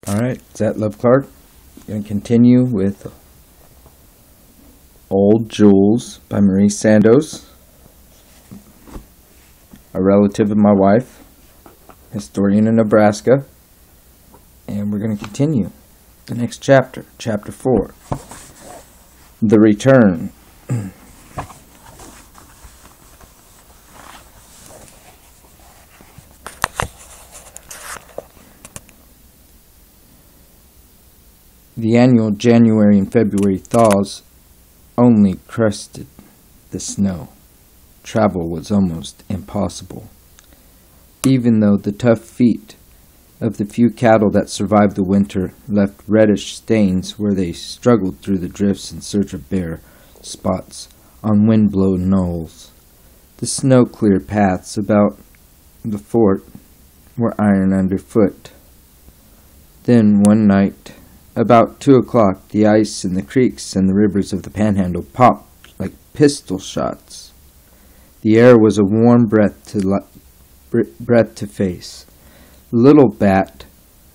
Alright, it's at Love Clark. Going to continue with Old Jules by Marie Sandoz, a relative of my wife, historian in Nebraska. And we're going to continue the next chapter, chapter 4, The Return. The annual January and February thaws only crusted the snow. Travel was almost impossible. Even though the tough feet of the few cattle that survived the winter left reddish stains where they struggled through the drifts in search of bare spots on wind-blown knolls, the snow-cleared paths about the fort were iron underfoot. Then one night, about 2 o'clock, the ice in the creeks and the rivers of the Panhandle popped like pistol shots. The air was a warm breath to face. Little Bat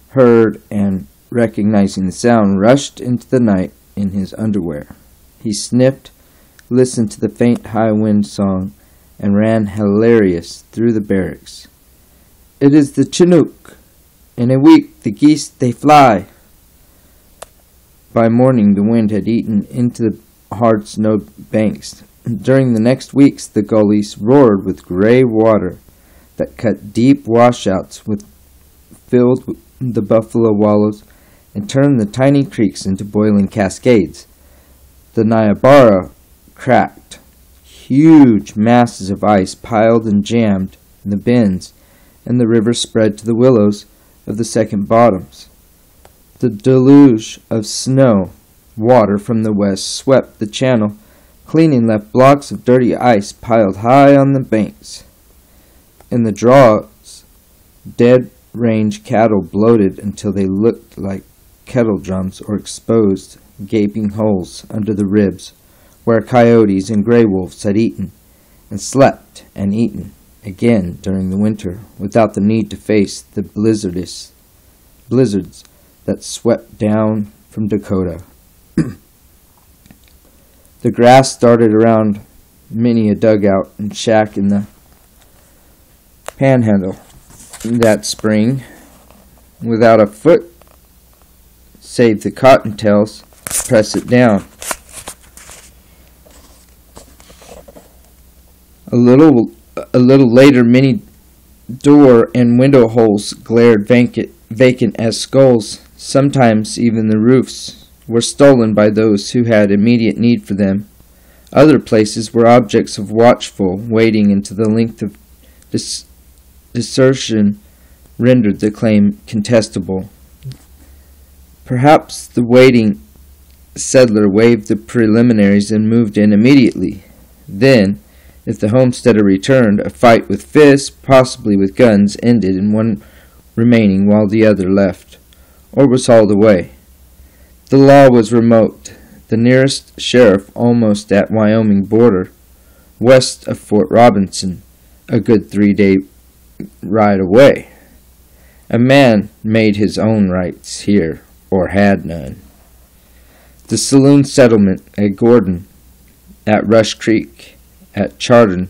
heard and, recognizing the sound, rushed into the night in his underwear. He sniffed, listened to the faint high wind song, and ran hilarious through the barracks. "It is the Chinook. In a week the geese they fly." By morning the wind had eaten into the hard-snowed banks. During the next weeks the gullies roared with gray water that cut deep washouts filled the buffalo wallows and turned the tiny creeks into boiling cascades. The Niobrara cracked. Huge masses of ice piled and jammed in the bends, and the river spread to the willows of the second bottoms. The deluge of snow water from the west swept the channel, cleaning left blocks of dirty ice piled high on the banks. In the draws, dead range cattle bloated until they looked like kettle drums or exposed gaping holes under the ribs where coyotes and gray wolves had eaten and slept and eaten again during the winter without the need to face the blizzards that swept down from Dakota. The grass started around many a dugout and shack in the Panhandle that spring, without a foot save the cottontails press it down. A little later, many door and window holes glared vacant as skulls. Sometimes even the roofs were stolen by those who had immediate need for them. Other places were objects of watchful waiting until the length of desertion rendered the claim contestable. Perhaps the waiting settler waived the preliminaries and moved in immediately. Then, if the homesteader returned, a fight with fists, possibly with guns, ended in one remaining while the other left, or was hauled away. The law was remote. The nearest sheriff almost at Wyoming border, west of Fort Robinson, a good 3-day ride away. A man made his own rights here, or had none. The saloon settlement at Gordon, at Rush Creek, at Chardon,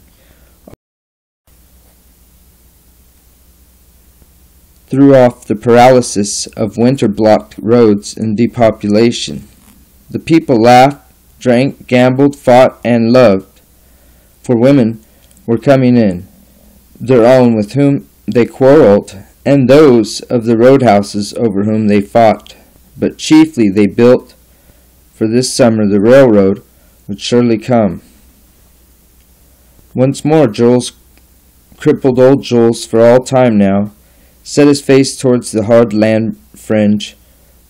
threw off the paralysis of winter-blocked roads and depopulation. The people laughed, drank, gambled, fought, and loved, for women were coming in, their own with whom they quarreled, and those of the roadhouses over whom they fought. But chiefly they built, for this summer the railroad would surely come. Once more Jules, crippled old Jules for all time now, set his face towards the hard land fringe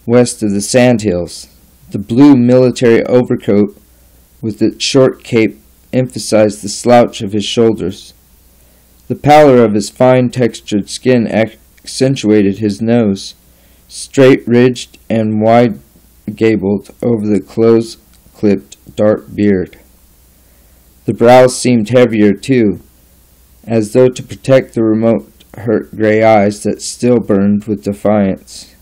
west of the sandhills. The blue military overcoat with its short cape emphasized the slouch of his shoulders. The pallor of his fine-textured skin accentuated his nose, straight-ridged and wide-gabled over the close-clipped dark beard. The brows seemed heavier, too, as though to protect the remote hurt gray eyes that still burned with defiance.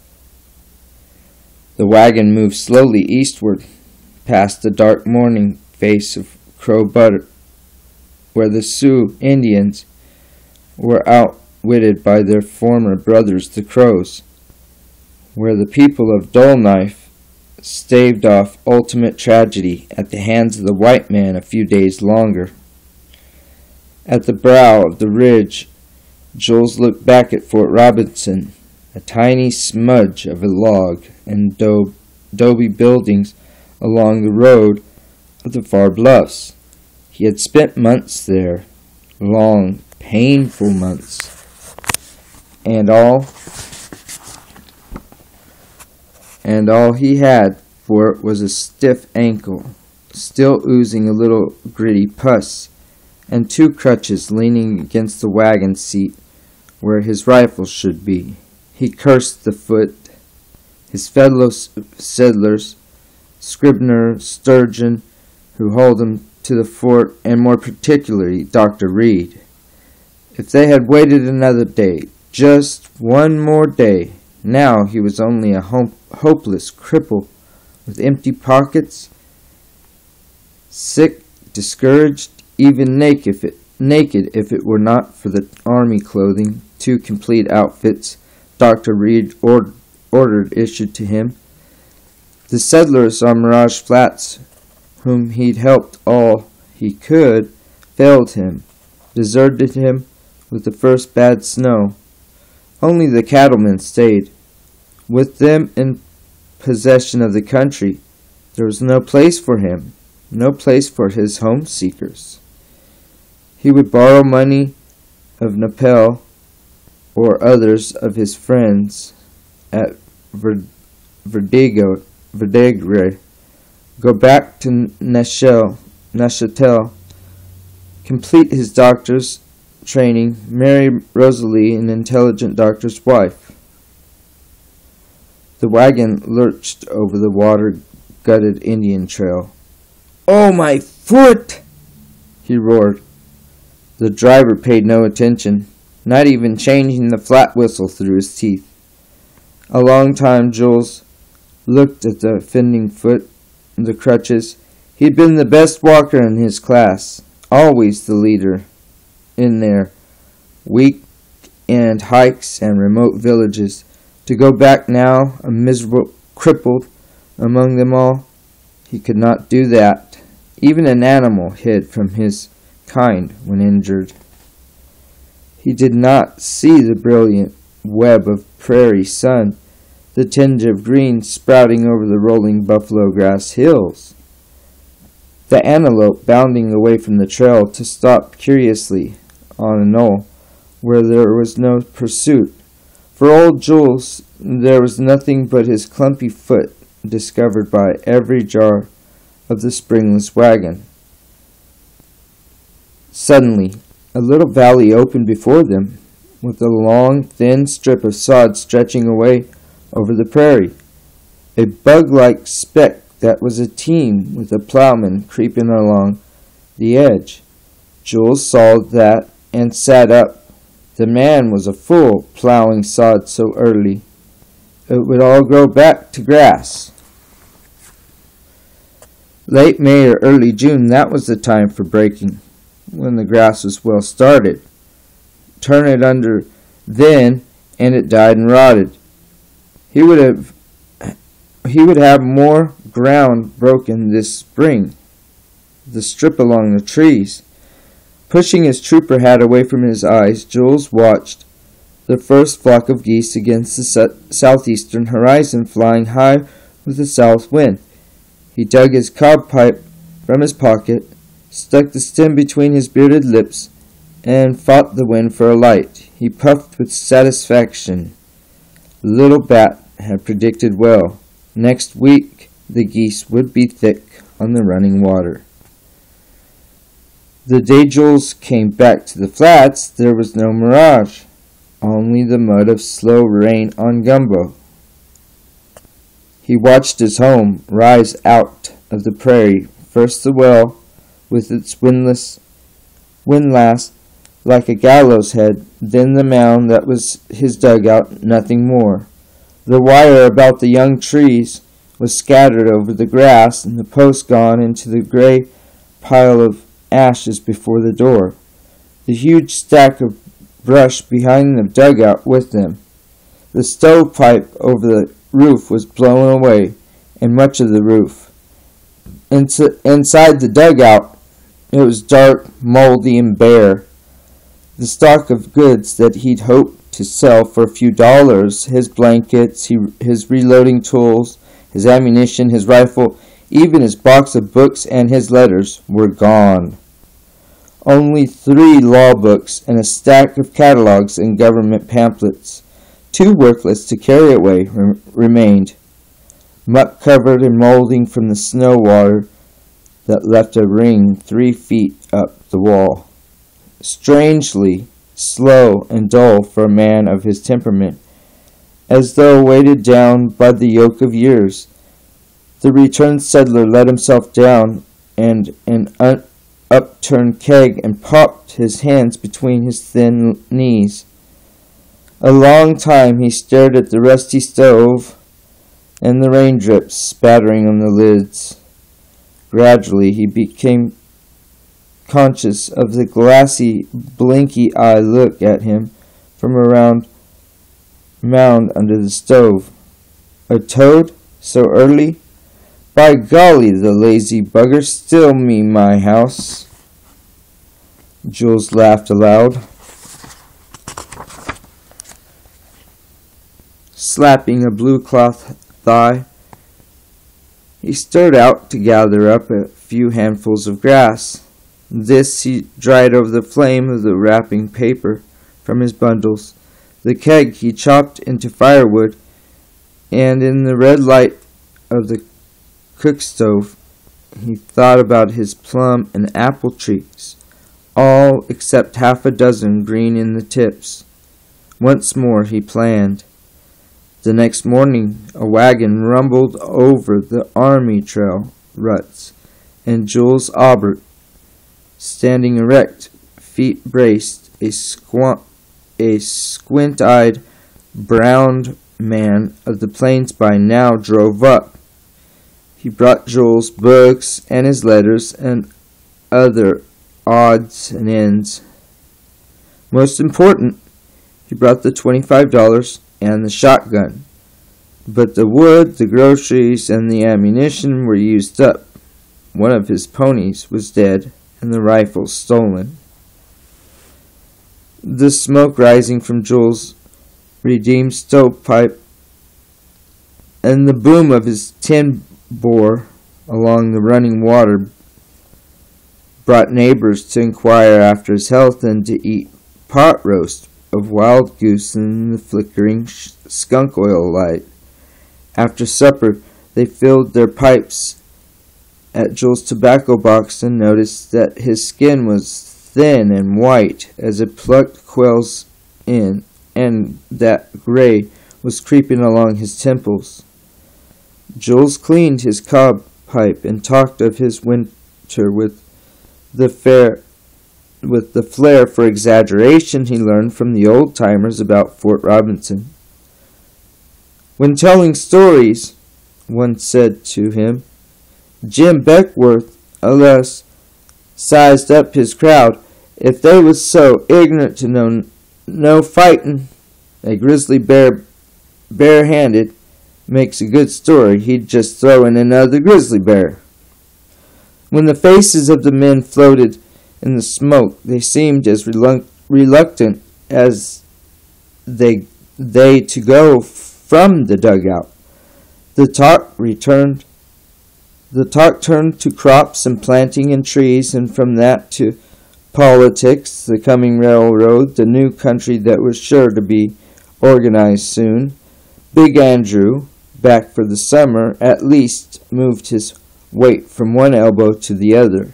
The wagon moved slowly eastward, past the dark morning face of Crow Butte, where the Sioux Indians were outwitted by their former brothers the Crows, where the people of Dull Knife staved off ultimate tragedy at the hands of the white man a few days longer. At the brow of the ridge, Jules looked back at Fort Robinson, a tiny smudge of a log and adobe buildings along the road of the far bluffs. He had spent months there, long, painful months, and all he had for it was a stiff ankle, still oozing a little gritty pus, and 2 crutches leaning against the wagon seat where his rifle should be. He cursed the foot, his fellow settlers, Scribner, Sturgeon, who hauled him to the fort, and more particularly Dr. Reed. If they had waited another day, just one more day, now he was only a hopeless cripple with empty pockets, sick, discouraged, even naked if it were not for the army clothing, 2 complete outfits Dr. Reed ordered issued to him. The settlers on Mirage Flats, whom he'd helped all he could, failed him, deserted him with the first bad snow. Only the cattlemen stayed. With them in possession of the country, there was no place for him, no place for his home-seekers. He would borrow money of Napel or others of his friends at Verdigre, go back to Neuchâtel, complete his doctor's training, marry Rosalie, an intelligent doctor's wife. The wagon lurched over the water-gutted Indian trail. "Oh, my foot!" he roared. The driver paid no attention, not even changing the flat whistle through his teeth. A long time Jules looked at the offending foot and the crutches. He'd been the best walker in his class, always the leader in their week-end hikes and remote villages. To go back now, a miserable cripple among them all, he could not do that. Even an animal hid from his kind when injured. He did not see the brilliant web of prairie sun, the tinge of green sprouting over the rolling buffalo grass hills. The antelope bounding away from the trail to stop curiously on a knoll where there was no pursuit. For old Jules, there was nothing but his clumpy foot discovered by every jar of the springless wagon. Suddenly, a little valley opened before them, with a long, thin strip of sod stretching away over the prairie. A bug-like speck that was a team with a plowman creeping along the edge. Jules saw that and sat up. The man was a fool, plowing sod so early. It would all grow back to grass. Late May or early June, that was the time for breaking, when the grass was well started. Turn it under then, and it died and rotted. He would have more ground broken this spring. The strip along the trees. Pushing his trooper hat away from his eyes, Jules watched the first flock of geese against the southeastern horizon, flying high with the south wind. He dug his cob pipe from his pocket, stuck the stem between his bearded lips, and fought the wind for a light. He puffed with satisfaction. Little Bat had predicted well. Next week the geese would be thick on the running water. The day Jules came back to the flats, there was no mirage, only the mud of slow rain on gumbo. He watched his home rise out of the prairie, first the well, with its windlass like a gallows head, then the mound that was his dugout, nothing more. The wire about the young trees was scattered over the grass, and the post gone into the gray pile of ashes before the door. The huge stack of brush behind the dugout with them. The stovepipe over the roof was blown away, and much of the roof. Inside the dugout, it was dark, moldy, and bare. The stock of goods that he'd hoped to sell for a few dollars, his blankets, his reloading tools, his ammunition, his rifle, even his box of books and his letters, were gone. Only 3 law books and a stack of catalogs and government pamphlets, too worthless to carry away, remained, muck-covered and molding from the snow water that left a ring 3 feet up the wall. Strangely slow and dull for a man of his temperament, as though weighted down by the yoke of years. The returned settler let himself down and an upturned keg and popped his hands between his thin knees. A long time he stared at the rusty stove and the raindrops spattering on the lids. Gradually he became conscious of the glassy, blinky eye look at him from a round mound under the stove. A toad? So early? By golly, the lazy bugger, still me my house. Jules laughed aloud, slapping a blue cloth thigh. He stirred out to gather up a few handfuls of grass. This he dried over the flame of the wrapping paper from his bundles. The keg he chopped into firewood, and in the red light of the cook stove he thought about his plum and apple trees, all except half a dozen green in the tips. Once more he planned. The next morning a wagon rumbled over the army trail ruts, and Jules Aubert, standing erect, feet braced, a squint-eyed, browned man of the plains by now, drove up. He brought Jules' books and his letters and other odds and ends. Most important, he brought the $25 and the shotgun. But the wood, the groceries, and the ammunition were used up. One of his ponies was dead, and the rifle stolen. The smoke rising from Jules' redeemed stovepipe and the boom of his tin bore along the running water brought neighbors to inquire after his health and to eat pot roast of wild goose in the flickering skunk oil light. After supper, they filled their pipes at Jules' tobacco box and noticed that his skin was thin and white as it plucked quails in, and that gray was creeping along his temples. Jules cleaned his cob pipe and talked of his winter with the flair for exaggeration he learned from the old-timers about Fort Robinson. When telling stories, one said to him, Jim Beckworth, alas, sized up his crowd. If they was so ignorant to know no fightin', a grizzly bear barehanded makes a good story. He'd just throw in another grizzly bear. When the faces of the men floated in the smoke, they seemed as reluctant as they to go from the dugout. The talk turned to crops and planting and trees, and from that to politics, the coming railroad, the new country that was sure to be organized soon. Big Andrew, back for the summer, at least moved his weight from one elbow to the other.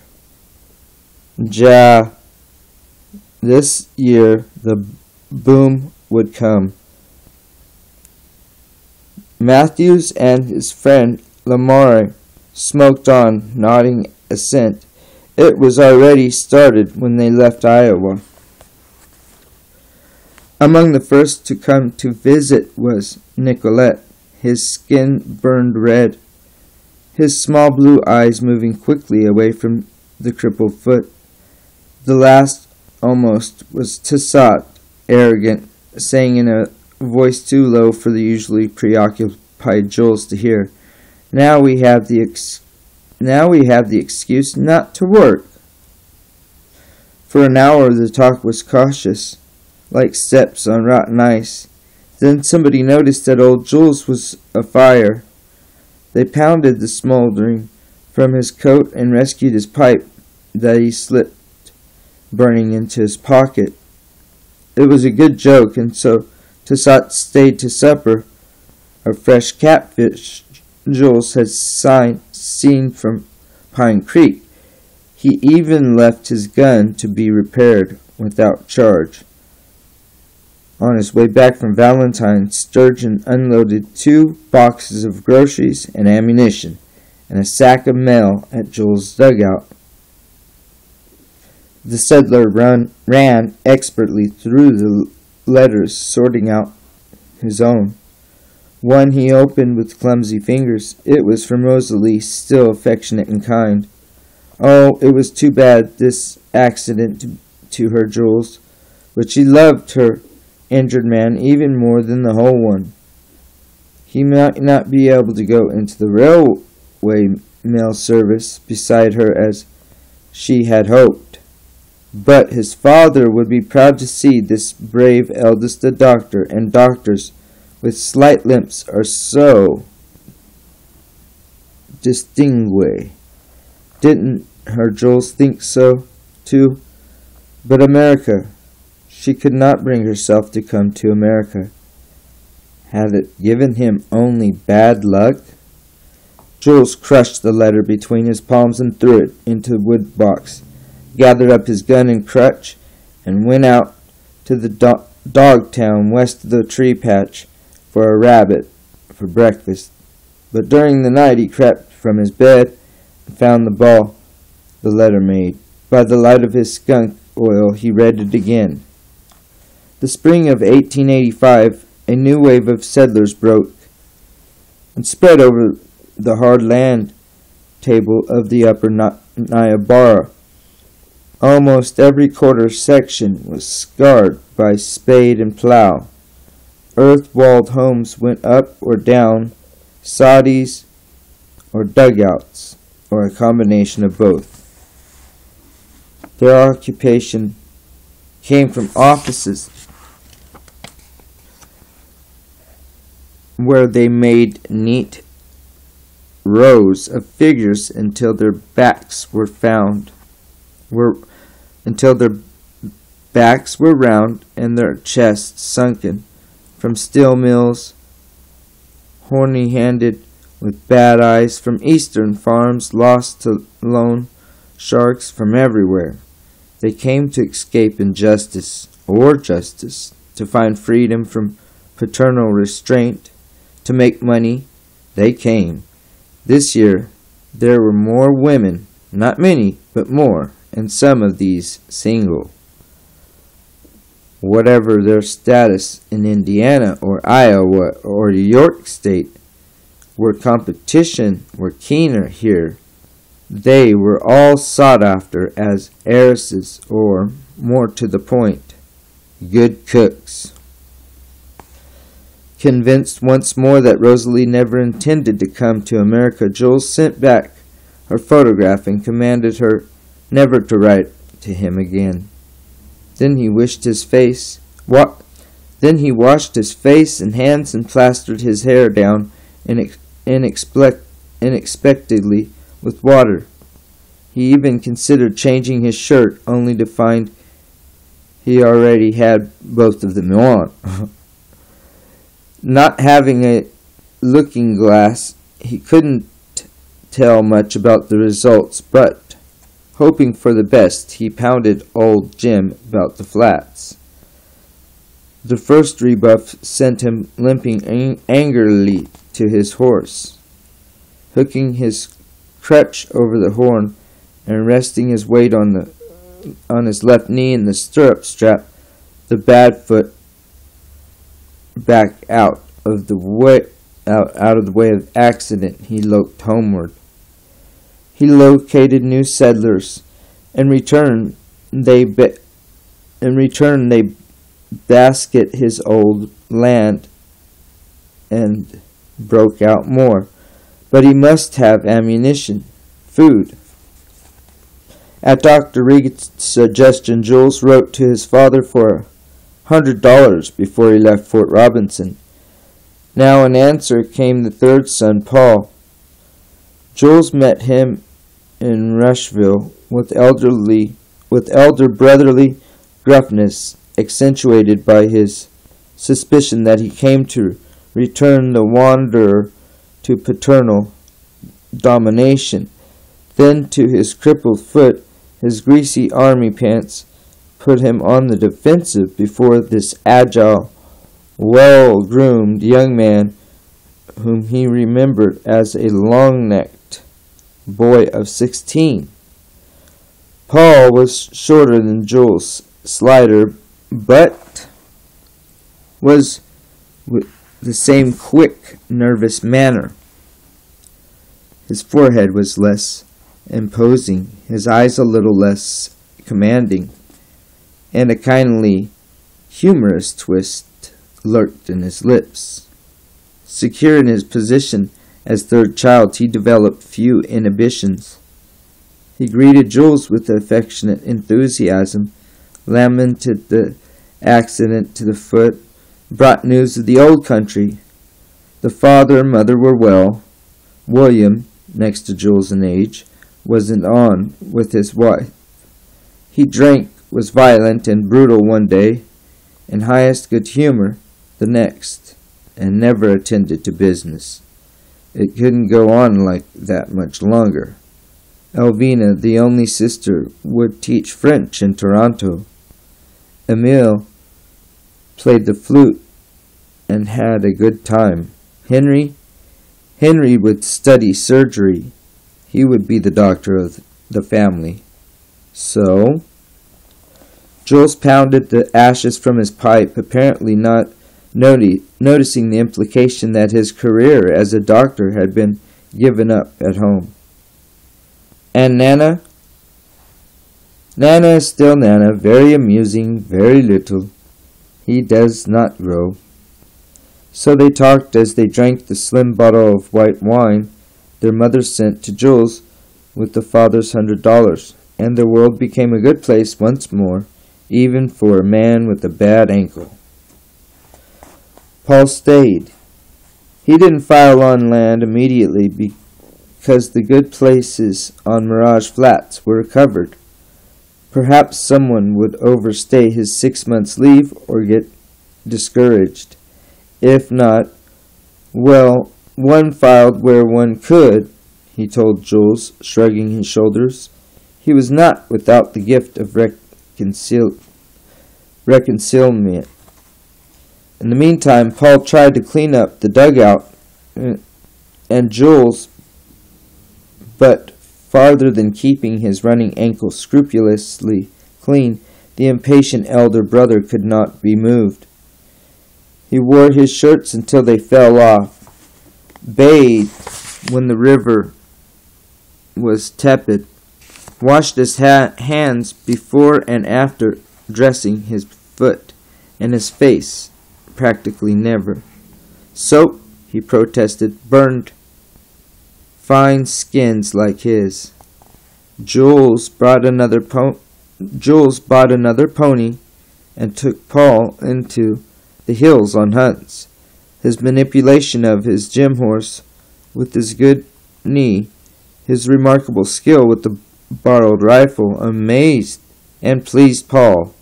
This year the boom would come. Matthews and his friend Lamar smoked on, nodding assent. It was already started when they left Iowa. Among the first to come to visit was Nicolette. His skin burned red his small blue eyes moving quickly away from the crippled foot. The last, almost, was Tissot, arrogant, saying in a voice too low for the usually preoccupied Jules to hear, Now we have the excuse not to work." For an hour the talk was cautious, like steps on rotten ice. Then somebody noticed that old Jules was afire. They pounded the smoldering from his coat and rescued his pipe that he slipped burning into his pocket. It was a good joke, and so Tissot stayed to supper. A fresh catfish Jules had seen from Pine Creek. He even left his gun to be repaired without charge. On his way back from Valentine, Sturgeon unloaded 2 boxes of groceries and ammunition, and a sack of mail at Jules' dugout. The settler ran expertly through the letters, sorting out his own. One he opened with clumsy fingers. It was from Rosalie, still affectionate and kind. "Oh, it was too bad, this accident to her, Jules. But she loved her injured man even more than the whole one. He might not be able to go into the railway mail service beside her as she had hoped. But his father would be proud to see this brave eldest a doctor, and doctors with slight limps are so distingué. Didn't her Jules think so, too? But America, she could not bring herself to come to America. Had it given him only bad luck? Jules crushed the letter between his palms and threw it into the wood box, gathered up his gun and crutch, and went out to the dog town west of the tree patch for a rabbit for breakfast. But during the night he crept from his bed and found the ball the letter made. By the light of his skunk oil he read it again. The spring of 1885, a new wave of settlers broke and spread over the hard land table of the upper Niobrara. Almost every quarter section was scarred by spade and plow. Earth-walled homes went up or down, soddies or dugouts, or a combination of both. Their occupation came from offices where they made neat rows of figures until their backs were round and their chests sunken, from steel mills, horny-handed with bad eyes, from eastern farms lost to loan sharks, from everywhere. They came to escape injustice, or justice, to find freedom from paternal restraint, to make money. They came. This year there were more women, not many, but more, and some of these single. Whatever their status in Indiana or Iowa or York State, where competition were keener here, they were all sought after as heiresses, or, more to the point, good cooks. Convinced once more that Rosalie never intended to come to America, Jules sent back her photograph and commanded her never to write to him again. Then he washed his face and hands and plastered his hair down unexpectedly with water. He even considered changing his shirt, only to find he already had both of them on. Not having a looking glass, he couldn't tell much about the results, but, hoping for the best, he pounded old Jim about the flats. The first rebuff sent him limping angrily to his horse. Hooking his crutch over the horn and resting his weight on his left knee in the stirrup strap, the bad foot back out of the way of accident, he loped homeward. He located new settlers. In return, they basket his old land and broke out more. But he must have ammunition, food. At Dr. Reed's suggestion, Jules wrote to his father for $100 before he left Fort Robinson. Now in answer came the third son, Paul. Jules met him in Rushville with elder brotherly gruffness, accentuated by his suspicion that he came to return the wanderer to paternal domination. Then to his crippled foot, his greasy army pants put him on the defensive before this agile, well-groomed young man whom he remembered as a long-necked boy of 16. Paul was shorter than Jules, slighter, but was with the same quick, nervous manner. His forehead was less imposing, his eyes a little less commanding, and a kindly, humorous twist lurked in his lips. Secure in his position as third child, he developed few inhibitions. He greeted Jules with affectionate enthusiasm, lamented the accident to the foot, brought news of the old country. The father and mother were well. William, next to Jules in age, wasn't on with his wife. He drank, was violent and brutal one day, in highest good humor the next, and never attended to business. It couldn't go on like that much longer. Elvina, the only sister, would teach French in Toronto. Emile played the flute and had a good time. Henry would study surgery. He would be the doctor of the family. So, Jules pounded the ashes from his pipe, apparently not noticing the implication that his career as a doctor had been given up at home. And Nana? Nana is still Nana, very amusing, very little. He does not grow. So they talked as they drank the slim bottle of white wine their mother sent to Jules with the father's $100, and the world became a good place once more, even for a man with a bad ankle. Paul stayed. He didn't file on land immediately because the good places on Mirage Flats were covered. Perhaps someone would overstay his 6 months' leave or get discouraged. If not, well, one filed where one could, he told Jules, shrugging his shoulders. He was not without the gift of reconciliation. In the meantime, Paul tried to clean up the dugout, and Jules, but farther than keeping his running ankle scrupulously clean, the impatient elder brother could not be moved. He wore his shirts until they fell off, bathed when the river was tepid, washed his hands before and after dressing his foot, and his face practically never. Soap, he protested, burned fine skins like his. Jules bought another pony and took Paul into the hills on hunts. His manipulation of his gym horse with his good knee, his remarkable skill with the borrowed rifle, amazed and pleased Paul.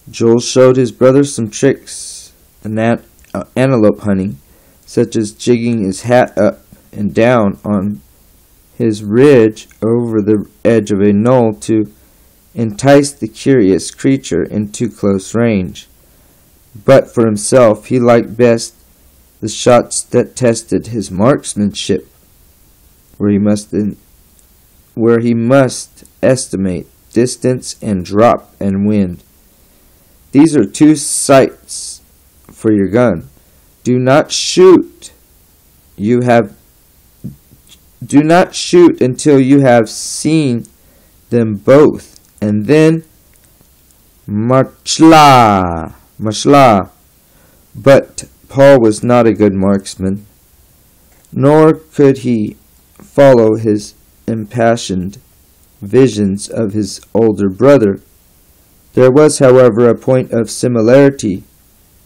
Jules showed his brother some tricks in antelope hunting, such as jigging his hat up and down on his ridge over the edge of a knoll to entice the curious creature into close range. But for himself, he liked best the shots that tested his marksmanship, where he must estimate distance and drop and wind. These are two sights for your gun. Do not shoot. You have Do not shoot until you have seen them both, and then marchla. But Paul was not a good marksman, nor could he follow his impassioned visions of his older brother. There was, however, a point of similarity.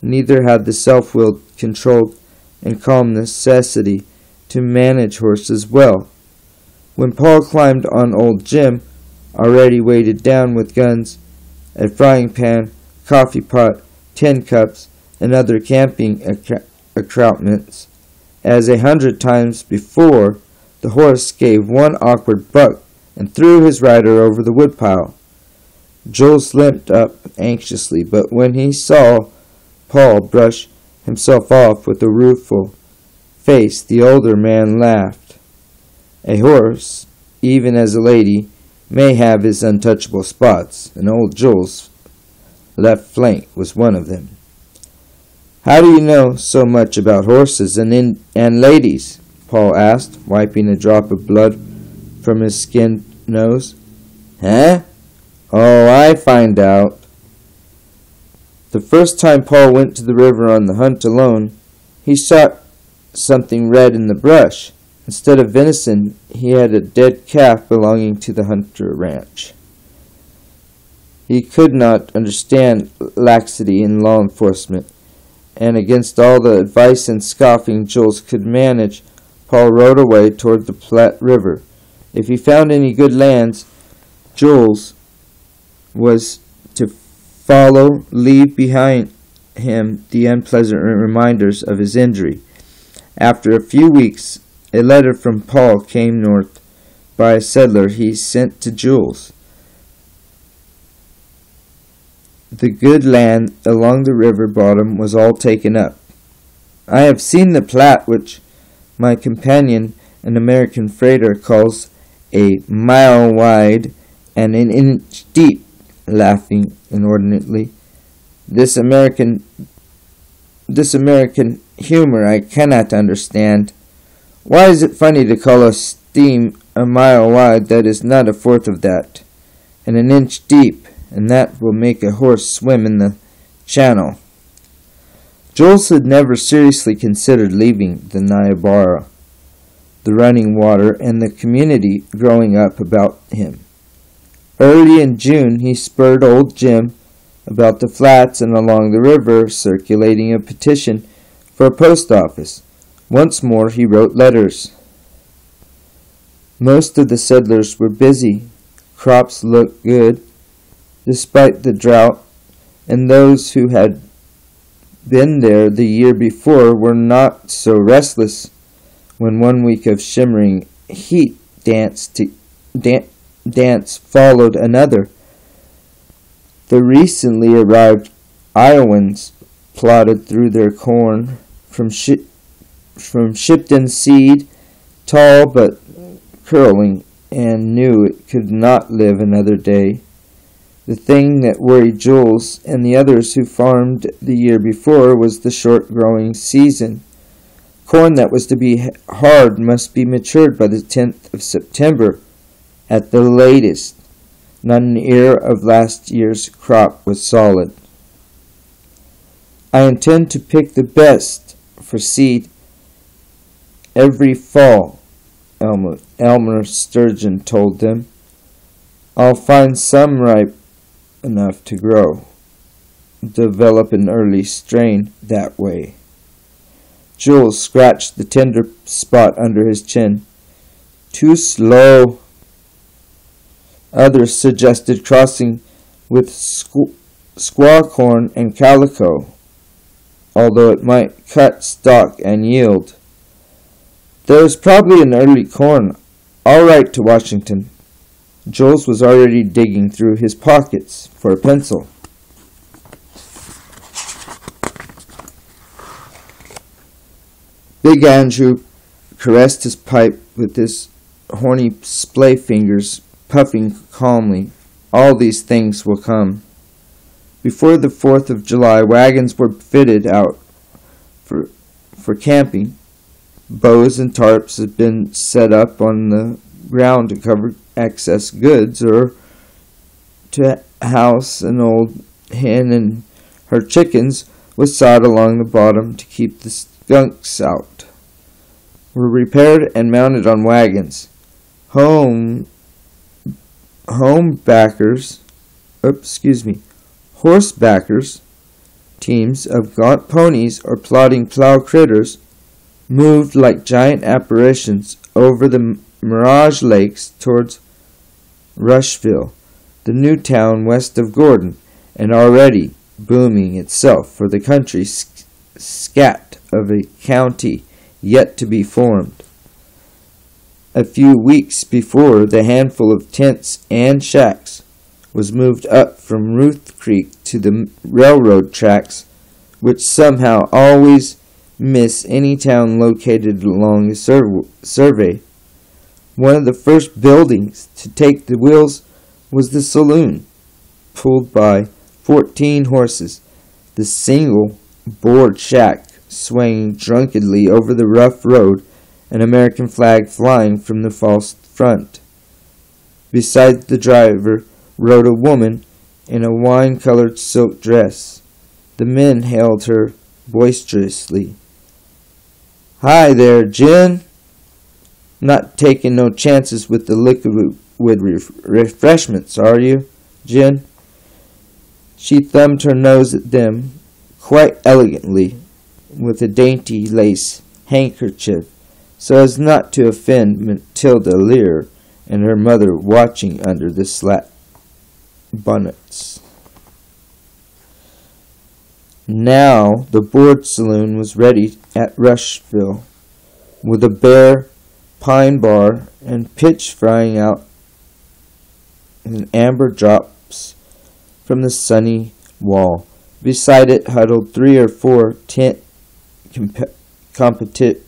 Neither had the self-willed, controlled, and calm necessity to manage horses well. When Paul climbed on old Jim, already weighted down with guns, a frying pan, coffee pot, tin cups, and other camping accoutrements, as 100 times before, the horse gave one awkward buck and threw his rider over the woodpile. Jules limped up anxiously, but when he saw Paul brush himself off with a rueful face, the older man laughed. A horse, even as a lady, may have his untouchable spots, and old Jules' left flank was one of them. "How do you know so much about horses and ladies?" Paul asked, wiping a drop of blood from his skinned nose. "Huh? Oh, I find out." The first time Paul went to the river on the hunt alone, he shot something red in the brush. Instead of venison, he had a dead calf belonging to the Hunter ranch. He could not understand laxity in law enforcement, and against all the advice and scoffing Jules could manage, Paul rode away toward the Platte River. If he found any good lands, Jules was to follow, leave behind him the unpleasant reminders of his injury. After a few weeks, a letter from Paul came north by a settler he sent to Jules. The good land along the river bottom was all taken up. "I have seen the Platte, which my companion, an American freighter, calls a mile wide and an inch deep," laughing inordinately. This American humor I cannot understand. Why is it funny to call a stream a mile wide that is not a fourth of that, and an inch deep, and that will make a horse swim in the channel? Jules had never seriously considered leaving the Niobrara, the running water, and the community growing up about him. Early in June, he spurred old Jim about the flats and along the river, circulating a petition for a post office. Once more he wrote letters. Most of the settlers were busy. Crops looked good, despite the drought, and those who had been there the year before were not so restless when 1 week of shimmering heat dance followed another. The recently arrived Iowans plodded through their corn from Shipton seed, tall but curling, and knew it could not live another day. The thing that worried Jules and the others who farmed the year before was the short growing season. Corn that was to be hard must be matured by the 10th of September at the latest. Not an ear of last year's crop was solid. "I intend to pick the best for seed every fall," Elmer Sturgeon told them. "I'll find some ripe enough to grow. Develop an early strain that way." Jules scratched the tender spot under his chin. "Too slow." Others suggested crossing with squaw corn and calico, although it might cut stock and yield. "There is probably an early corn. I'll write to Washington." Jules was already digging through his pockets for a pencil. Big Andrew caressed his pipe with his horny splay fingers, puffing calmly. "All these things will come." Before the 4th of July, wagons were fitted out for camping. Bows and tarps had been set up on the ground to cover excess goods, or to house an old hen and her chickens was sawed along the bottom to keep the skunks out. Were repaired and mounted on wagons. Horsebackers, teams of gaunt ponies or plodding plow critters, moved like giant apparitions over the mirage lakes towards Rushville, the new town west of Gordon, and already booming itself for the country scat of a county yet to be formed. A few weeks before, the handful of tents and shacks was moved up from Ruth Creek to the railroad tracks, which somehow always miss any town located along the survey. One of the first buildings to take the wheels was the saloon, pulled by 14 horses, the single board shack swaying drunkenly over the rough road, an American flag flying from the false front. Beside the driver rode a woman in a wine-colored silk dress. The men hailed her boisterously. "Hi there, Jen. Not taking no chances with the liquid refreshments, are you, Jen?" She thumbed her nose at them quite elegantly with a dainty lace handkerchief, so as not to offend Matilda Lear and her mother watching under the slat bonnets. Now the board saloon was ready at Rushville, with a bare pine bar and pitch frying out in amber drops from the sunny wall. Beside it huddled 3 or 4 tent competitors,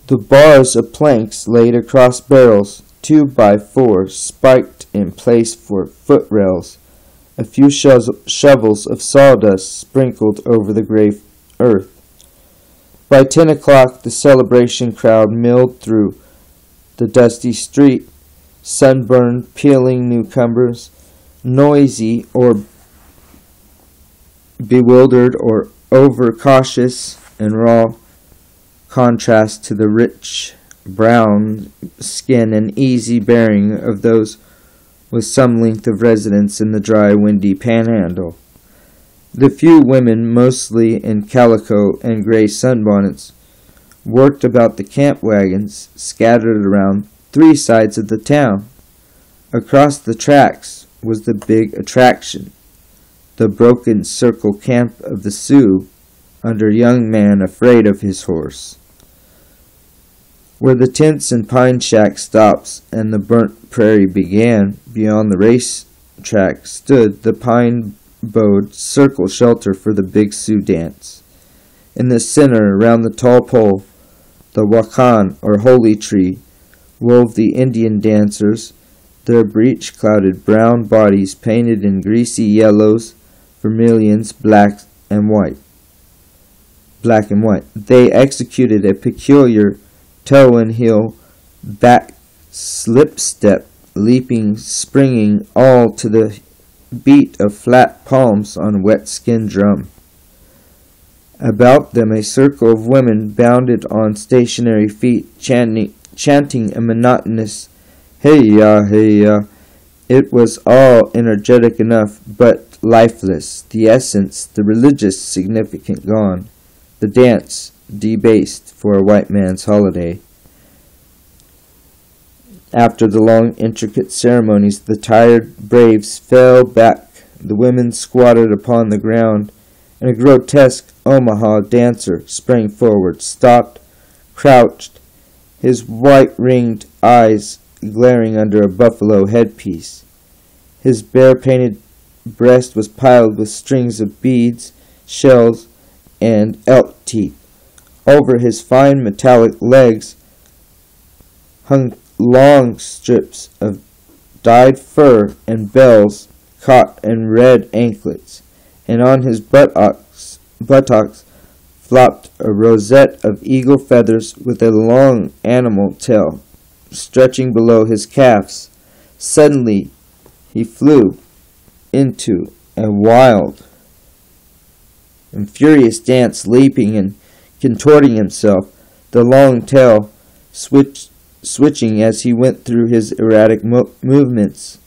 the bars of planks laid across barrels, 2x4 spiked in place for footrails, a few shovels of sawdust sprinkled over the gray earth. By 10 o'clock, the celebration crowd milled through the dusty street, sunburned, peeling newcomers, noisy or bewildered or overcautious, in raw contrast to the rich brown skin and easy bearing of those with some length of residence in the dry, windy panhandle. The few women, mostly in calico and gray sunbonnets, worked about the camp wagons scattered around 3 sides of the town. Across the tracks was the big attraction, the broken circle camp of the Sioux, under young man afraid of his horse. Where the tents and pine shack stops and the burnt prairie began, beyond the race track stood the pine-bowed circle shelter for the big Sioux dance. In the center, around the tall pole, the wakan, or holy tree, wove the Indian dancers, their breech-clouded brown bodies painted in greasy yellows, vermilions, black and white. They executed a peculiar toe and heel back slip step, leaping, springing, all to the beat of flat palms on wet skin drum. About them a circle of women bounded on stationary feet, chanting a monotonous "Hey-ya, hey-ya." It was all energetic enough, but lifeless, the essence, the religious significance gone, the dance debased for a white man's holiday. After the long, intricate ceremonies, the tired braves fell back. The women squatted upon the ground, and a grotesque Omaha dancer sprang forward, stopped, crouched, his white-ringed eyes glaring under a buffalo headpiece. His bare-painted breast was piled with strings of beads, shells, and elk teeth. Over his fine metallic legs hung long strips of dyed fur and bells caught in red anklets. and on his buttocks flopped a rosette of eagle feathers with a long animal tail stretching below his calves. Suddenly he flew into a wild and furious dance, leaping and contorting himself, the long tail switching as he went through his erratic movements,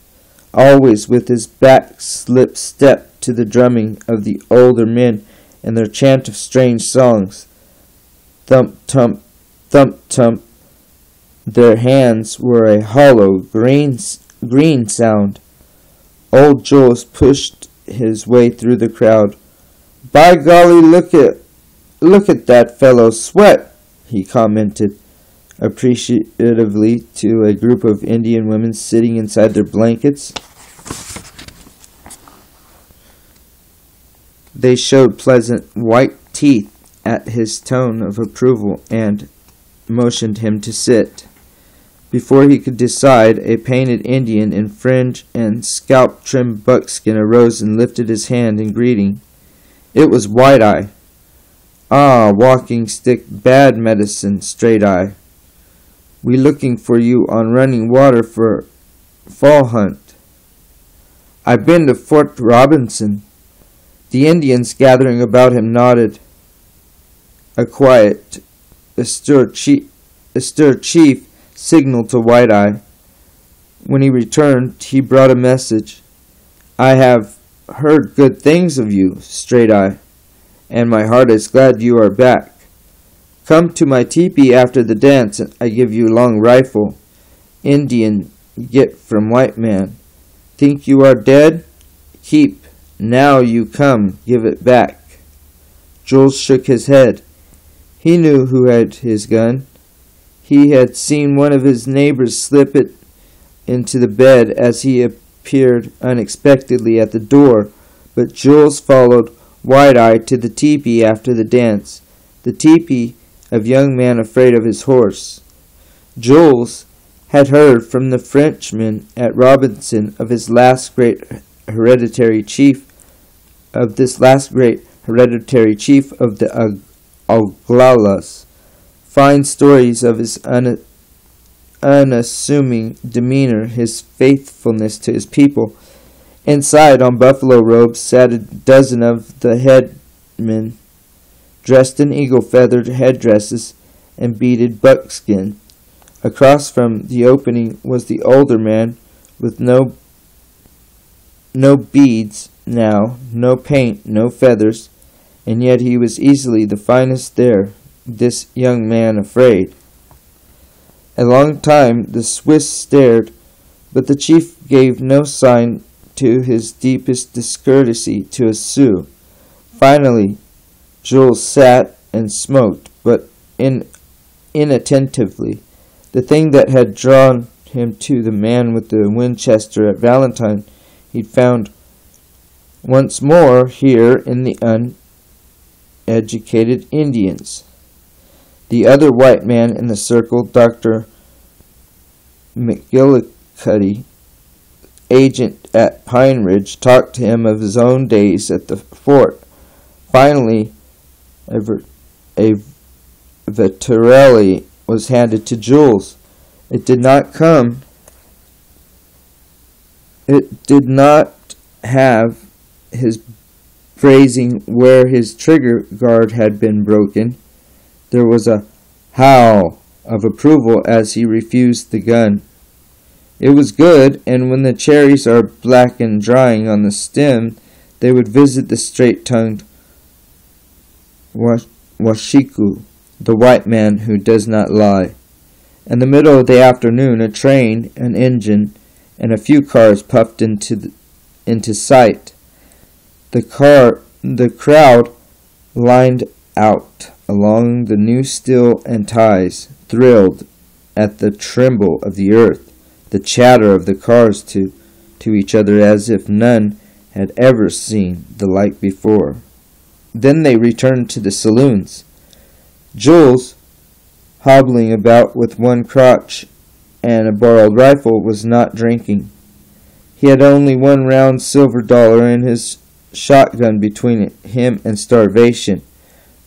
always with his back slip step to the drumming of the older men and their chant of strange songs. Thump, tump, thump, tump. Their hands were a hollow, green sound. Old Jules pushed his way through the crowd. "By golly, look at that fellow sweat," he commented appreciatively to a group of Indian women sitting inside their blankets. They showed pleasant white teeth at his tone of approval and motioned him to sit. Before he could decide, a painted Indian in fringe and scalp-trimmed buckskin arose and lifted his hand in greeting. It was White Eye. "Ah, walking stick, bad medicine, Straight Eye. We looking for you on Running Water for fall hunt." "I been to Fort Robinson." The Indians gathering about him nodded. A quiet, austere chief signaled to White Eye. When he returned, he brought a message. "I have heard good things of you, Straight Eye, and my heart is glad you are back. Come to my teepee after the dance, and I give you long rifle. Indian get from white man. Think you are dead? Keep. Now you come, give it back." Jules shook his head. He knew who had his gun. He had seen one of his neighbors slip it into the bed as he appeared unexpectedly at the door, but Jules followed White Eye to the teepee after the dance, the teepee of young man afraid of his horse. Jules had heard from the Frenchman at Robinson of this last great hereditary chief of the Oglalas. Fine stories of his unassuming demeanor, his faithfulness to his people. Inside, on buffalo robes, sat a dozen of the headmen, dressed in eagle-feathered headdresses and beaded buckskin. Across from the opening was the older man, with no beads now, no paint, no feathers, and yet he was easily the finest there, this young man afraid. A long time the Swiss stared, but the chief gave no sign to his deepest discourtesy to a Sioux. Finally, Jules sat and smoked, but inattentively. The thing that had drawn him to the man with the Winchester at Valentine he'd found once more here in the uneducated Indians. The other white man in the circle, Dr. McGillicuddy, agent at Pine Ridge, talked to him of his own days at the fort. Finally, a Vitarelli was handed to Jules. It did not have his phrasing where his trigger guard had been broken. There was a howl of approval as he refused the gun. It was good, and when the cherries are black and drying on the stem, they would visit the straight-tongued Washiku, the white man who does not lie. In the middle of the afternoon, a train, an engine, and a few cars puffed into sight. The crowd lined out along the new steel and ties, thrilled at the tremble of the earth, the chatter of the cars to each other as if none had ever seen the like before. Then they returned to the saloons. Jules, hobbling about with one crotch and a borrowed rifle, was not drinking. He had only one round silver dollar in his shotgun between him and starvation.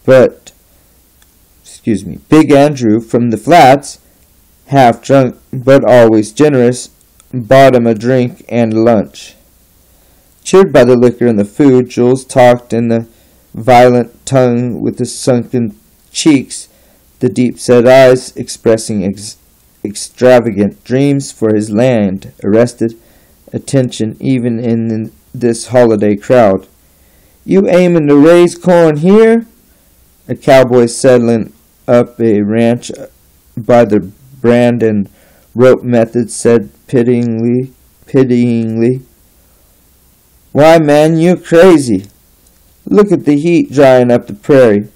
But, Big Andrew from the flats, half drunk but always generous, bought him a drink and lunch. Cheered by the liquor and the food, Jules talked in the violent tongue with the sunken cheeks, the deep-set eyes expressing extravagant dreams for his land, arrested attention even in this holiday crowd. "You aimin' to raise corn here?" A cowboy settling up a ranch by the brand and rope method said pityingly, "Why, man, you're crazy. Look at the heat drying up the prairie.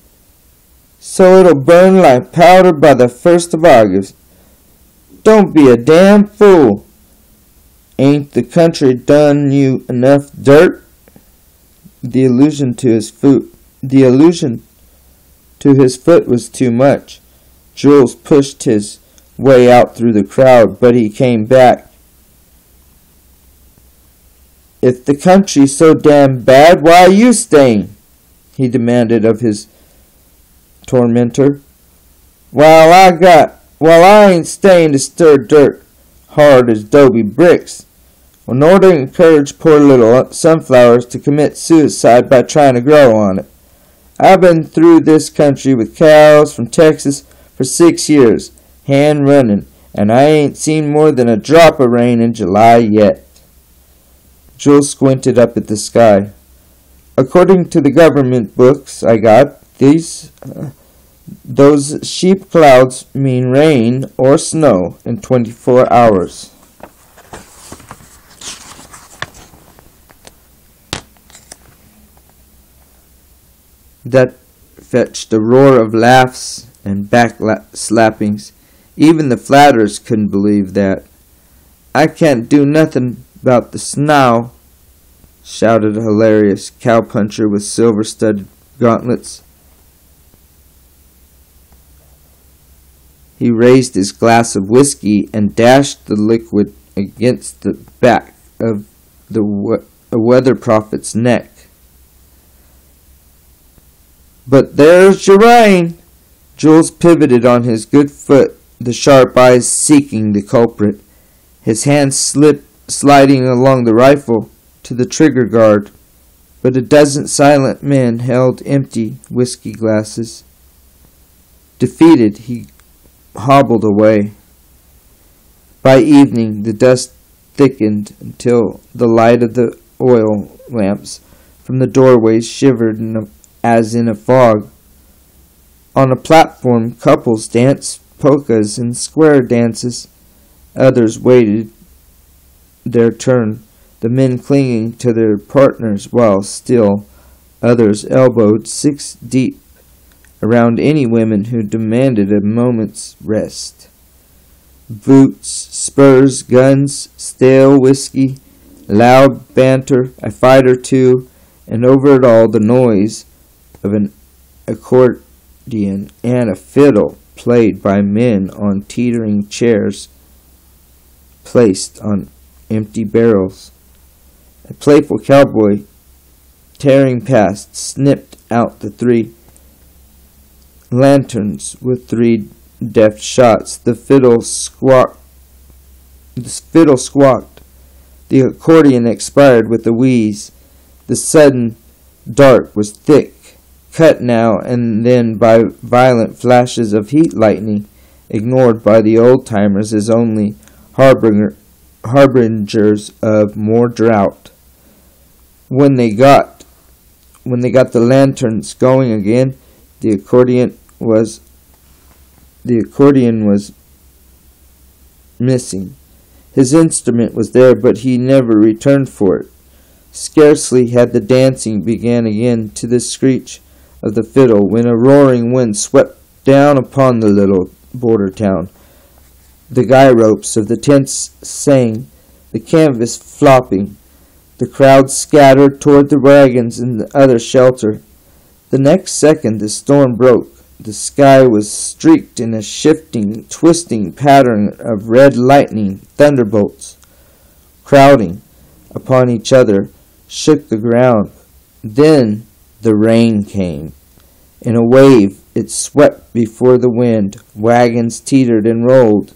So it'll burn like powder by the 1st of August. Don't be a damn fool. Ain't the country done you enough dirt?" The allusion to his foot was too much. Jules pushed his way out through the crowd, but he came back. "If the country's so damn bad, why are you staying?" he demanded of his tormentor. Well, I ain't staying to stir dirt hard as 'dobe bricks, nor to encourage poor little sunflowers to commit suicide by trying to grow on it. I've been through this country with cows from Texas for 6 years, hand running, and I ain't seen more than a drop of rain in July yet." Jules squinted up at the sky. "According to the government books I got, those sheep clouds mean rain or snow in 24 hours. That fetched a roar of laughs and back slappings. Even the flatterers couldn't believe that. "I can't do nothing about the snow," shouted a hilarious cowpuncher with silver-studded gauntlets. He raised his glass of whiskey and dashed the liquid against the back of the weather prophet's neck. "But there's your rain!" Jules pivoted on his good foot, the sharp eyes seeking the culprit, his hands sliding along the rifle to the trigger guard. But a dozen silent men held empty whiskey glasses. Defeated, he hobbled away. By evening, the dust thickened until the light of the oil lamps from the doorways shivered as in a fog. On a platform, couples danced polkas and square dances. Others waited their turn, the men clinging to their partners while still others elbowed 6 deep around any women who demanded a moment's rest. Boots, spurs, guns, stale whiskey, loud banter, a fight or two, and over it all the noise of an accordion and a fiddle played by men on teetering chairs placed on empty barrels. A playful cowboy tearing past snipped out the 3 lanterns with 3 deft shots. The fiddle squawked. The accordion expired with a wheeze. The sudden dark was thick, cut now and then by violent flashes of heat lightning, ignored by the old-timers as only harbingers of more drought. When they got the lanterns going again, the accordion was missing. His instrument was there, but he never returned for it. Scarcely had the dancing begun again to the screech of the fiddle when a roaring wind swept down upon the little border town. The guy ropes of the tents sang, the canvas flopping. The crowd scattered toward the wagons and the other shelter. The next second the storm broke. The sky was streaked in a shifting, twisting pattern of red lightning. Thunderbolts, crowding upon each other, shook the ground. Then the rain came. In a wave it swept before the wind. Wagons teetered and rolled.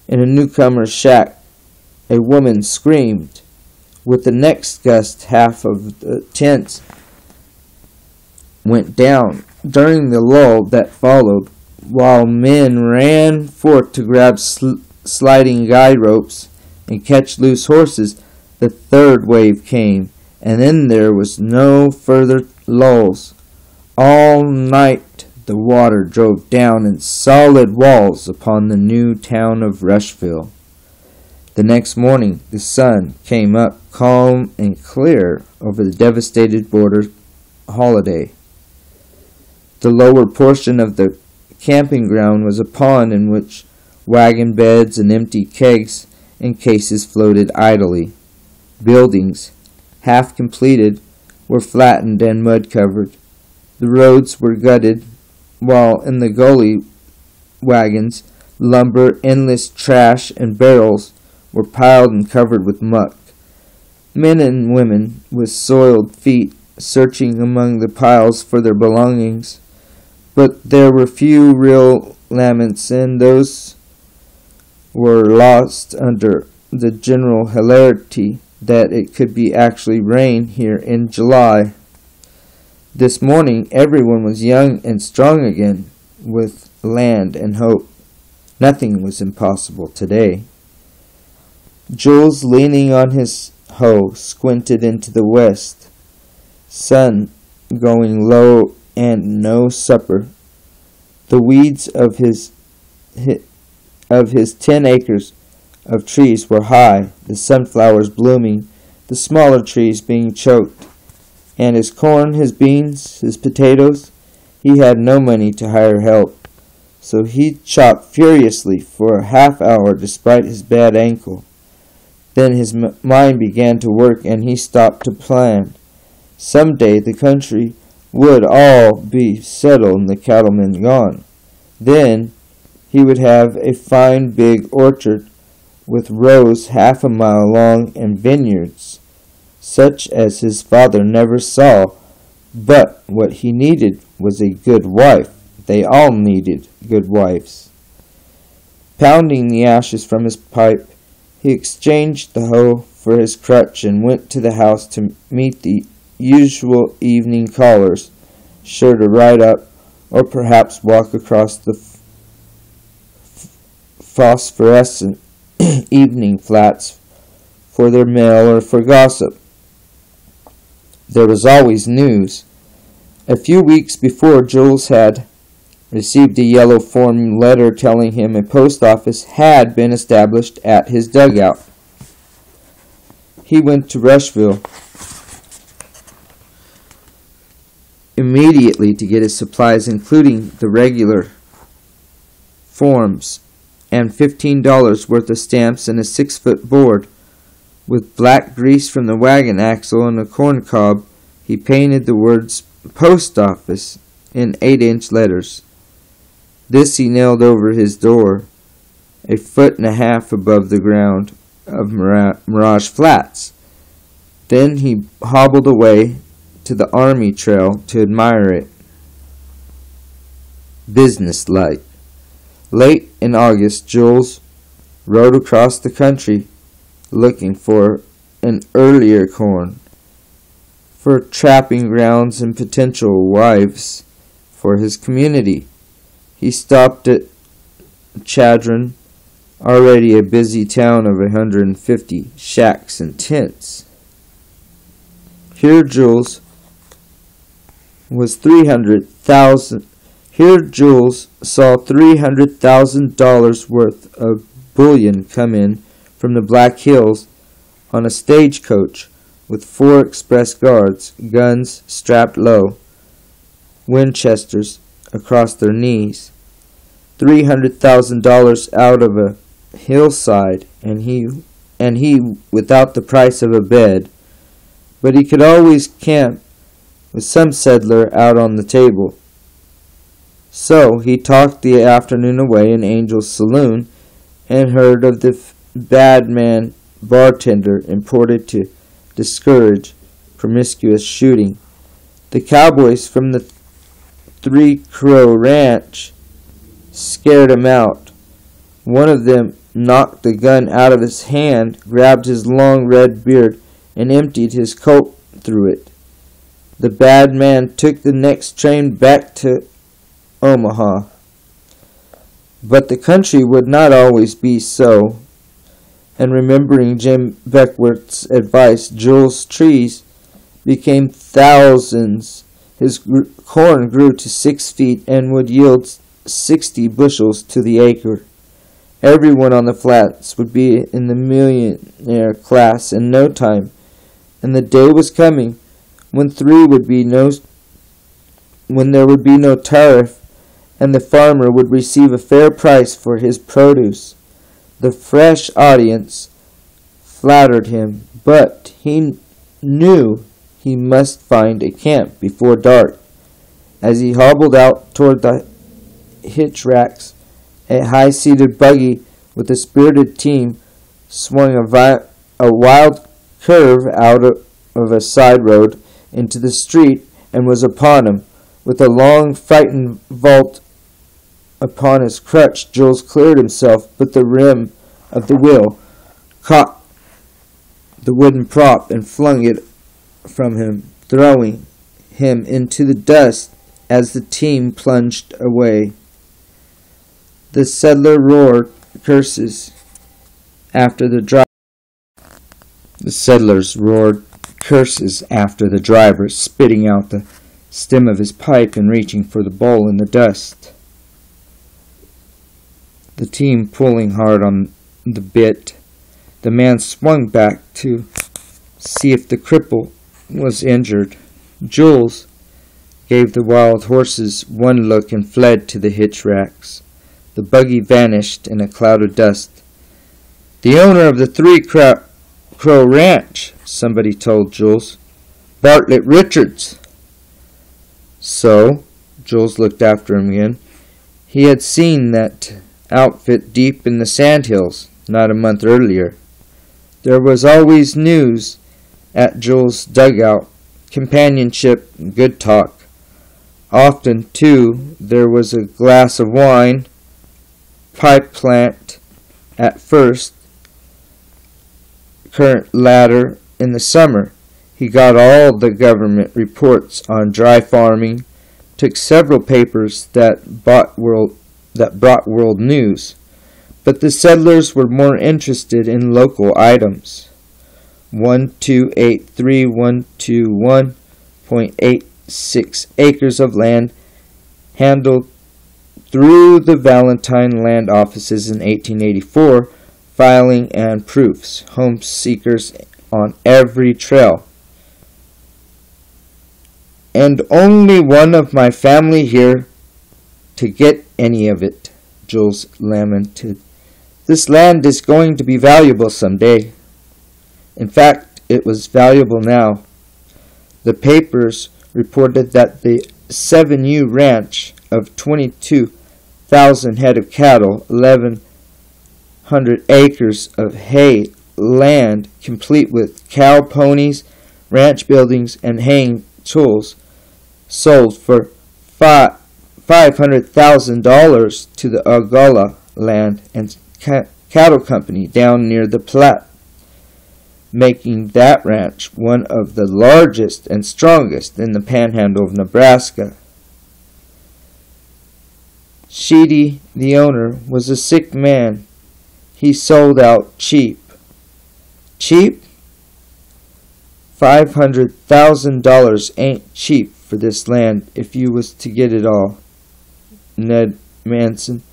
In a newcomer's shack a woman screamed. With the next gust, half of the tents went down. During the lull that followed, while men ran forth to grab sliding guide ropes and catch loose horses, the third wave came, and then there was no further lulls. All night the water drove down in solid walls upon the new town of Rushville. The next morning the sun came up calm and clear over the devastated border holiday. The lower portion of the camping ground was a pond in which wagon beds and empty kegs and cases floated idly. Buildings, half completed, were flattened and mud-covered. The roads were gutted, while in the gully wagons, lumber, endless trash, and barrels were piled and covered with muck. Men and women with soiled feet searching among the piles for their belongings. But there were few real laments, and those were lost under the general hilarity that it could be actually rain here in July. This morning everyone was young and strong again, with land and hope. Nothing was impossible today. Jules, leaning on his hoe, squinted into the west. Sun going low and no supper. The weeds of his 10 acres of trees were high, the sunflowers blooming, the smaller trees being choked. And his corn, his beans, his potatoes, he had no money to hire help. So he chopped furiously for a half hour despite his bad ankle. Then his mind began to work and he stopped to plan. Some day the country would all be settled and the cattlemen gone. Then he would have a fine big orchard with rows half a mile long and vineyards, such as his father never saw. But what he needed was a good wife. They all needed good wives. Pounding the ashes from his pipe, he exchanged the hoe for his crutch and went to the house to meet the usual evening callers, sure to ride up or perhaps walk across the phosphorescent evening flats for their mail or for gossip. There was always news. A few weeks before, Jules had received a yellow form letter telling him a post office had been established at his dugout. He went to Rushville immediately to get his supplies, including the regular forms and $15 worth of stamps and a 6-foot board. With black grease from the wagon axle and a corn cob, he painted the words "Post Office" in 8-inch letters. This he nailed over his door, a 1.5 feet above the ground of Mirage Flats. Then he hobbled away to the Army Trail to admire it. Businesslike. Late in August, Jules rode across the country looking for an earlier corn, for trapping grounds and potential wives for his community. He stopped at Chadron, already a busy town of 150 shacks and tents. Here Jules saw $300,000 worth of bullion come in from the Black Hills on a stagecoach with 4 express guards, guns strapped low, Winchesters across their knees. $300,000 out of a hillside, and he without the price of a bed. But he could always camp with some settler out on the table. So he talked the afternoon away in Angel's saloon and heard of the bad man bartender imported to discourage promiscuous shooting. The cowboys from the Three Crow Ranch scared him out. One of them knocked the gun out of his hand, grabbed his long red beard, and emptied his Colt through it. The bad man took the next train back to Omaha. But the country would not always be so, and remembering Jim Beckworth's advice, Jules' trees became thousands. His corn grew to 6 feet and would yield 60 bushels to the acre. Everyone on the flats would be in the millionaire class in no time, and the day was coming when there would be no tariff, and the farmer would receive a fair price for his produce. The fresh audience flattered him, but he knew he must find a camp before dark. As he hobbled out toward the hitch racks, a high-seated buggy with a spirited team swung a wild curve out of a side road into the street and was upon him. With a long, frightened vault upon his crutch, Jules cleared himself, but the rim of the wheel caught the wooden prop and flung it from him, throwing him into the dust as the team plunged away. The settler roared curses after the driver. The settlers roared curses after the driver, spitting out the stem of his pipe and reaching for the bowl in the dust. The team pulling hard on the bit. The man swung back to see if the cripple was injured. Jules gave the wild horses one look and fled to the hitch racks. The buggy vanished in a cloud of dust. "The owner of the Three Crow Ranch," somebody told Jules. "Bartlett Richards." So, Jules looked after him again. He had seen that outfit deep in the sandhills not a month earlier. There was always news at Jules' dugout, companionship, good talk. Often, too, there was a glass of wine, pipe plant at first, current latter in the summer. He got all the government reports on dry farming, took several papers that brought world news, but the settlers were more interested in local items. 1283121.86 acres of land handled through the Valentine land offices in 1884, filing and proofs, home seekers on every trail. "And only one of my family here to get any of it," Jules lamented. "This land is going to be valuable someday." In fact, it was valuable now. The papers reported that the 7U ranch of 22,000 head of cattle, 1,100 acres of hay land, complete with cow ponies, ranch buildings, and haying tools, sold for $500,000 to the Ogalla Land and Cattle Company down near the Platte, making that ranch one of the largest and strongest in the panhandle of Nebraska. Sheedy, the owner, was a sick man. He sold out cheap. Cheap? $500,000 ain't cheap for this land if you was to get it all. Ned Manson,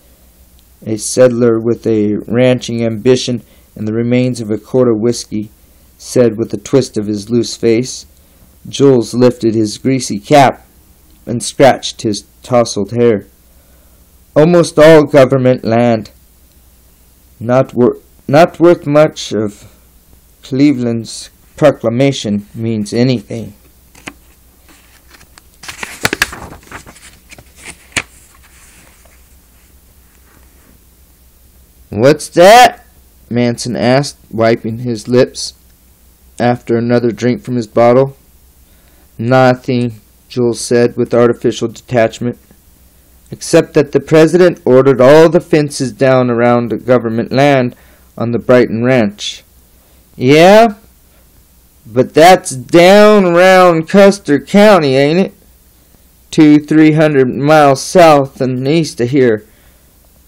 a settler with a ranching ambition and the remains of a quart of whiskey, said with a twist of his loose face. Jules lifted his greasy cap and scratched his tousled hair. "Almost all government land. Not worth much of Cleveland's proclamation means anything." "What's that?" Manson asked, wiping his lips after another drink from his bottle. "Nothing," Jules said with artificial detachment. "Except that the president ordered all the fences down around the government land on the Brighton Ranch." "Yeah, but that's down around Custer County, ain't it? 200-300 miles south and east of here.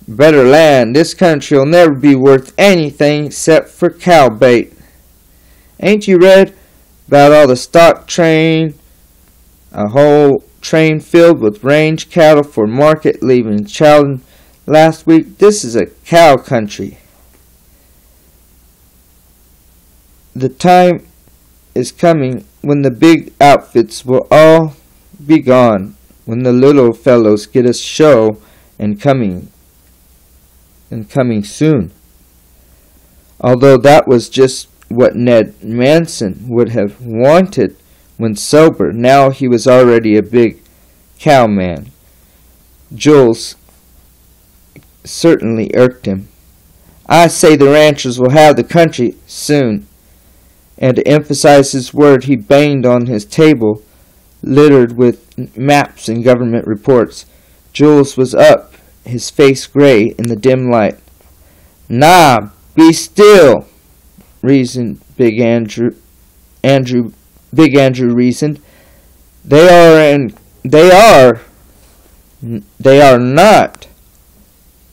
Better land. This country'll never be worth anything except for cow bait. Ain't you read about all the stock train? A whole train filled with range cattle for market leaving Chowden last week. This is a cow country. The time is coming when the big outfits will all be gone, when the little fellows get a show and coming soon." Although that was just what Ned Manson would have wanted when sober, now he was already a big cowman. Jules certainly irked him. "I say the ranchers will have the country soon." And to emphasize his word, he banged on his table, littered with maps and government reports. Jules was up, his face gray in the dim light. "Nah, be still," reasoned Big Andrew. Big Andrew reasoned. They are not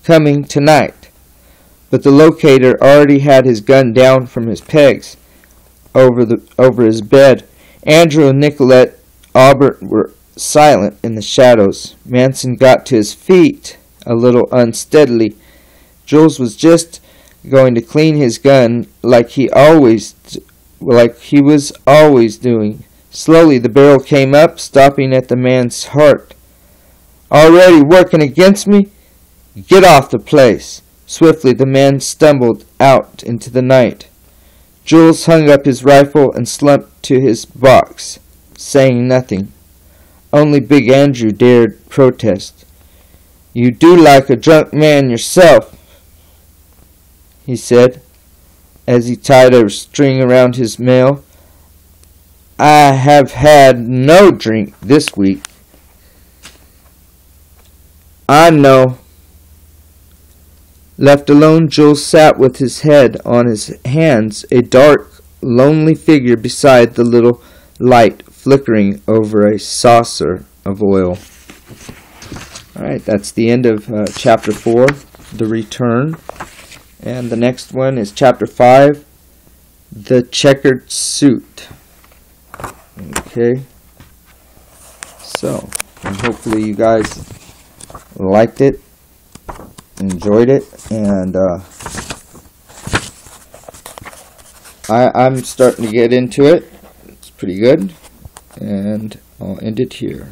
coming tonight." But the locator already had his gun down from his pegs over his bed. Andrew and Nicolette Aubert were silent in the shadows. Manson got to his feet a little unsteadily. Jules was just going to clean his gun like he was always doing. Slowly the barrel came up, stopping at the man's heart. "Already working against me? Get off the place." Swiftly the man stumbled out into the night. Jules hung up his rifle and slumped to his box, saying nothing. Only Big Andrew dared protest. "You do like a drunk man yourself," he said, as he tied a string around his mail. "I have had no drink this week." "I know." Left alone, Jules sat with his head on his hands, a dark, lonely figure beside the little light flickering over a saucer of oil. Alright, that's the end of Chapter 4, The Return. And the next one is Chapter 5, The Checkered Suit. Okay. So, and hopefully you guys liked it, enjoyed it, and I'm starting to get into it. It's pretty good, and I'll end it here.